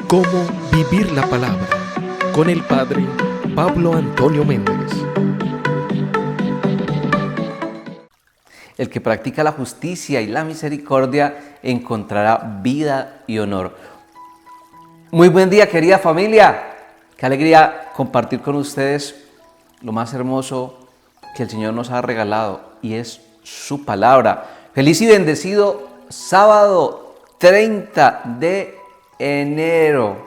Cómo vivir la palabra con el Padre Pablo Antonio Méndez. El que practica la justicia y la misericordia encontrará vida y honor. Muy buen día, querida familia. Qué alegría compartir con ustedes lo más hermoso que el Señor nos ha regalado, y es su palabra. Feliz y bendecido sábado 30 de enero.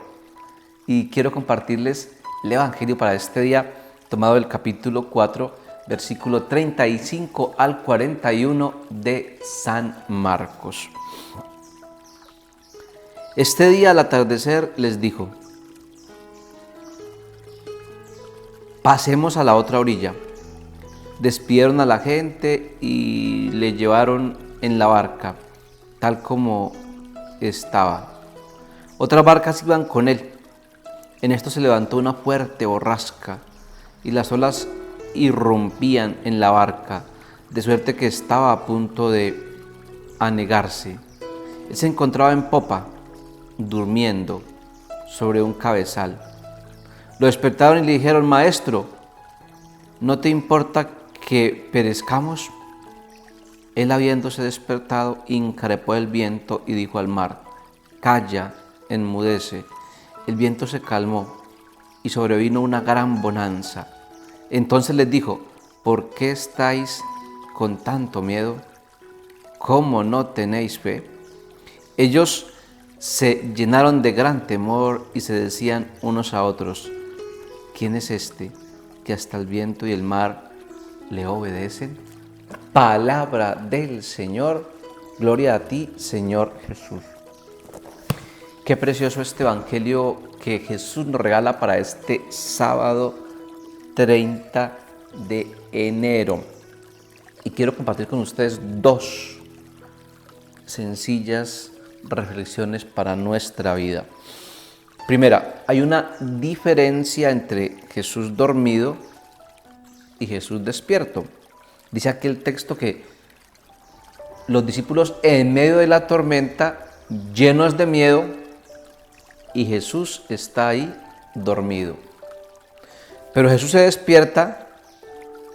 Y quiero compartirles el Evangelio para este día, tomado del capítulo 4, versículo 35 al 41 de San Marcos. Este día al atardecer les dijo: pasemos a la otra orilla. Despidieron a la gente y le llevaron en la barca, tal como estaba. Otras barcas iban con él. En esto se levantó una fuerte borrasca y las olas irrumpían en la barca, de suerte que estaba a punto de anegarse. Él se encontraba en popa, durmiendo sobre un cabezal. Lo despertaron y le dijeron: Maestro, ¿no te importa que perezcamos? Él, habiéndose despertado, increpó el viento y dijo al mar: Calla, enmudece. El viento se calmó y sobrevino una gran bonanza. Entonces les dijo: ¿por qué estáis con tanto miedo? ¿Cómo no tenéis fe? Ellos se llenaron de gran temor y se decían unos a otros: ¿quién es este que hasta el viento y el mar le obedecen? Palabra del Señor. Gloria a ti, Señor Jesús. Qué precioso este Evangelio que Jesús nos regala para este sábado 30 de enero. Y quiero compartir con ustedes dos sencillas reflexiones para nuestra vida. Primera, hay una diferencia entre Jesús dormido y Jesús despierto. Dice aquí el texto que los discípulos en medio de la tormenta, llenos de miedo, y Jesús está ahí dormido. Pero Jesús se despierta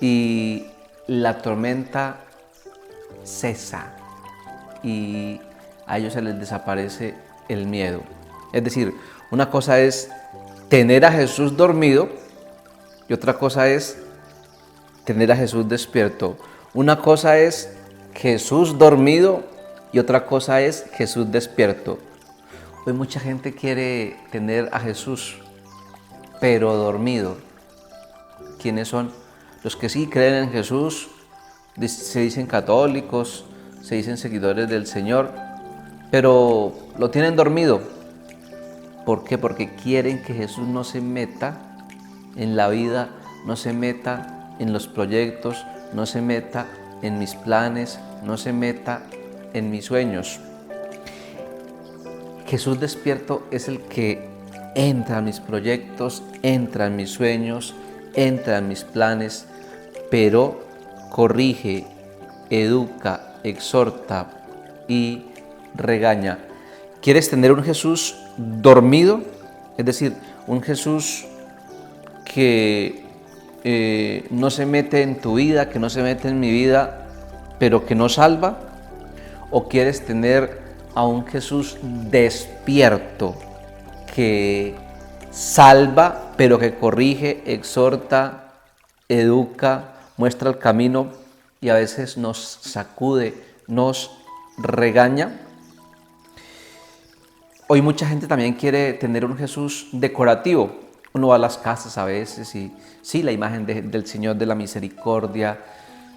y la tormenta cesa y a ellos se les desaparece el miedo. Es decir, una cosa es tener a Jesús dormido y otra cosa es tener a Jesús despierto. Una cosa es Jesús dormido y otra cosa es Jesús despierto. Hoy mucha gente quiere tener a Jesús, pero dormido. ¿Quiénes son? Los que sí creen en Jesús, se dicen católicos, se dicen seguidores del Señor, pero lo tienen dormido. ¿Por qué? Porque quieren que Jesús no se meta en la vida, no se meta en los proyectos, no se meta en mis planes, no se meta en mis sueños. Jesús despierto es el que entra en mis proyectos, entra en mis sueños, entra en mis planes, pero corrige, educa, exhorta y regaña. ¿Quieres tener un Jesús dormido? Es decir, un Jesús que no se mete en tu vida, que no se mete en mi vida, pero que no salva. ¿O quieres tener a un Jesús despierto que salva, pero que corrige, exhorta, educa, muestra el camino y a veces nos sacude, nos regaña? Hoy mucha gente también quiere tener un Jesús decorativo. Uno va a las casas a veces y sí, la imagen del Señor de la Misericordia,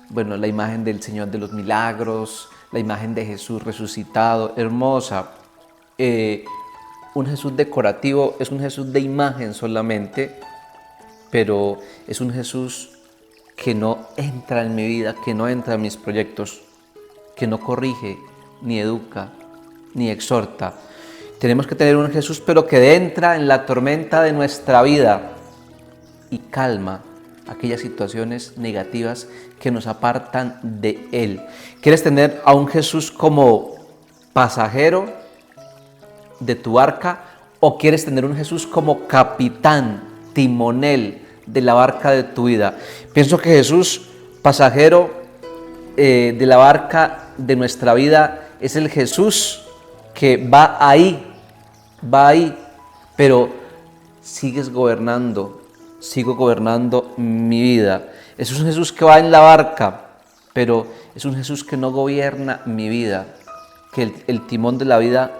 bueno, la imagen del Señor de los Milagros, la imagen de Jesús resucitado, hermosa. Un Jesús decorativo es un Jesús de imagen solamente, pero es un Jesús que no entra en mi vida, que no entra en mis proyectos, que no corrige, ni educa, ni exhorta. Tenemos que tener un Jesús, pero que entra en la tormenta de nuestra vida y calma aquellas situaciones negativas que nos apartan de Él. ¿Quieres tener a un Jesús como pasajero de tu barca ¿O quieres tener un Jesús como capitán, timonel de la barca de tu vida? Pienso que Jesús, pasajero de la barca de nuestra vida, es el Jesús que va ahí, pero sigues gobernando, sigo gobernando mi vida. Es un Jesús que va en la barca, pero es un Jesús que no gobierna mi vida, que el timón de la vida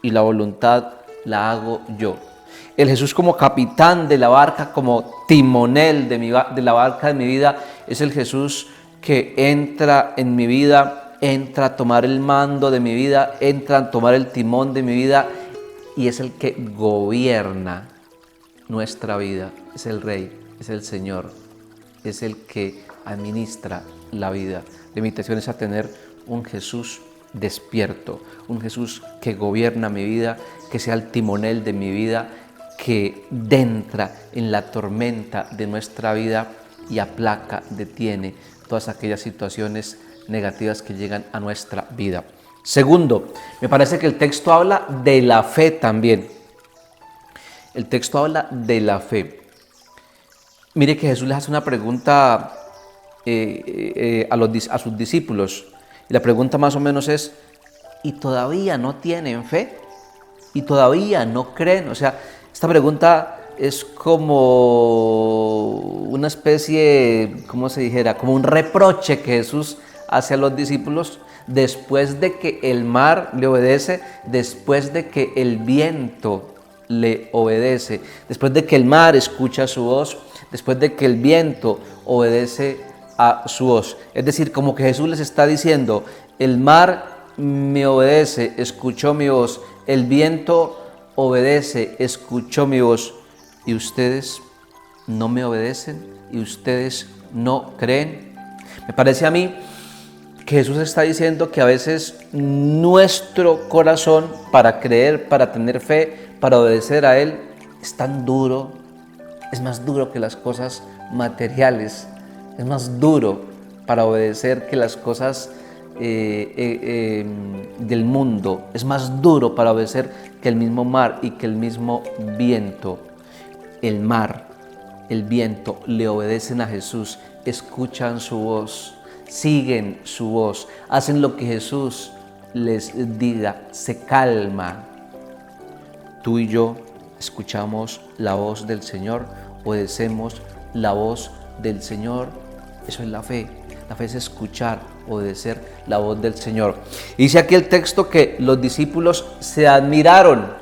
y la voluntad la hago yo. El Jesús como capitán de la barca, como timonel de la barca de mi vida, es el Jesús que entra en mi vida, entra a tomar el mando de mi vida, entra a tomar el timón de mi vida y es el que gobierna nuestra vida. Es el Rey, es el Señor, es el que administra la vida. La invitación es a tener un Jesús despierto, un Jesús que gobierna mi vida, que sea el timonel de mi vida, que entra en la tormenta de nuestra vida y aplaca, detiene todas aquellas situaciones negativas que llegan a nuestra vida. Segundo, me parece que el texto habla de la fe también. El texto habla de la fe. Mire que Jesús les hace una pregunta a sus discípulos. Y la pregunta más o menos es, ¿y todavía no tienen fe? ¿Y todavía no creen? O sea, esta pregunta es como una especie, ¿cómo se dijera? Como un reproche que Jesús hace a los discípulos después de que el mar le obedece, después de que el viento le obedece, después de que el mar escucha su voz, después de que el viento obedece a su voz. Es decir, como que Jesús les está diciendo, el mar me obedece, escuchó mi voz, el viento obedece, escuchó mi voz, y ustedes no me obedecen y ustedes no creen. Me parece a mí que Jesús está diciendo que a veces nuestro corazón para creer, para tener fe, para obedecer a Él, es tan duro, es más duro que las cosas materiales, es más duro para obedecer que las cosas del mundo, es más duro para obedecer que el mismo mar y que el mismo viento. El mar, el viento le obedecen a Jesús, escuchan su voz, siguen su voz, hacen lo que Jesús les diga, se calma. Tú y yo escuchamos la voz del Señor, obedecemos la voz del Señor. Eso es la fe. La fe es escuchar, obedecer la voz del Señor. Dice aquí el texto que los discípulos se admiraron.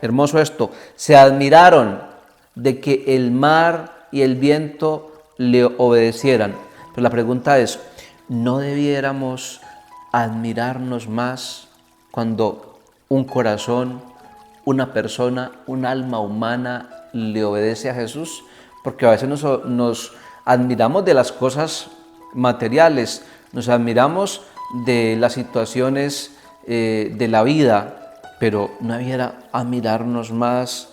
Hermoso esto, se admiraron de que el mar y el viento le obedecieran. Pero la pregunta es, ¿no debiéramos admirarnos más cuando un corazón, una persona, un alma humana le obedece a Jesús? Porque a veces nos admiramos de las cosas materiales, nos admiramos de las situaciones de la vida, pero no debiera admirarnos más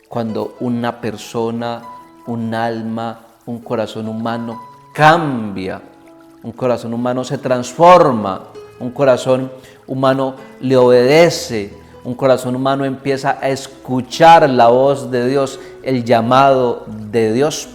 cuando una persona, un alma, un corazón humano cambia, un corazón humano se transforma, un corazón humano le obedece, un corazón humano empieza a escuchar la voz de Dios, el llamado de Dios.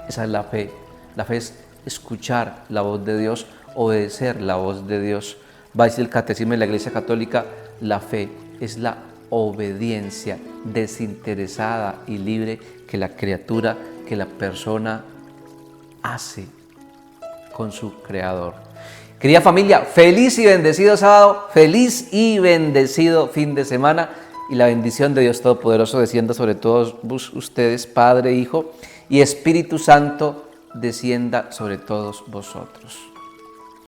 Esa es la fe. La fe es escuchar la voz de Dios, obedecer la voz de Dios. Va a decir el Catecismo de la Iglesia Católica, la fe es la obediencia desinteresada y libre que la criatura, que la persona hace con su Creador. Querida familia, feliz y bendecido sábado, feliz y bendecido fin de semana y la bendición de Dios Todopoderoso descienda sobre todos ustedes, Padre, Hijo y Espíritu Santo, descienda sobre todos vosotros.